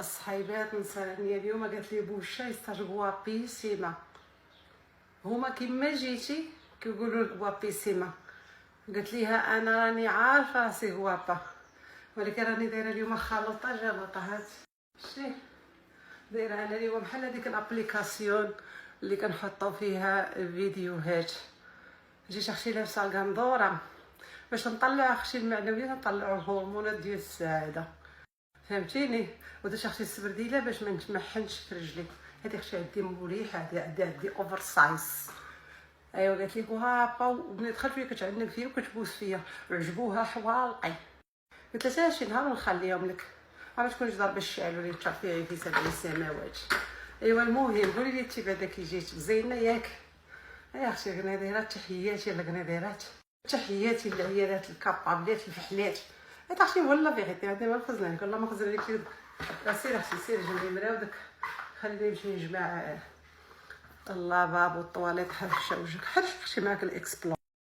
الصحيبات نصرانيه اليوم قالت لي بوشا يستجبوا بيسيما. هما كيما جيتي كيقولوا لك بيسيما. قلت ليها انا راني عارفه راسي غوابه، ولكن راني دايره اليوم خلطه جلطه. هات شتي دايره انا اليوم بحال هذيك الابليكاسيون اللي كنحطوا فيها فيديوهات. جيت اختي لابسه القندوره باش نطلع اختي المعنويات، نطلعوا الهرمونات ديال السعاده، فهمتيني. ودرت اختي السبرديله باش ما نتمحنش في رجلي. هذه اختي عندي مريحه، عندي اوفر سايز. ايوا قالت لي غابا، وملي دخلت فيا كتعنق فيا وكتبوس فيا وعجبوها حوالقي. قلت لها شي نهار نخليهم لك، ما تكونش ضاربه الشعل ولا ترفيعي في سبع السماوات. ايوا المهم قولي لي انت بعدا كي جيت زينه ياك؟ يا اختي غناديرات، تحياتي للغناديرات، تحياتي للعيالات الكابابلات الفحلات. هذا اختي ولا فيغيتي هذه ما خزنا لك، والله ما خزنا لك. سير اختي سير جنبي مراودك، خليني نمشي نجمع اللافابو والطواليت. حرشة وجهك، حرشة معاك الاكسبلور.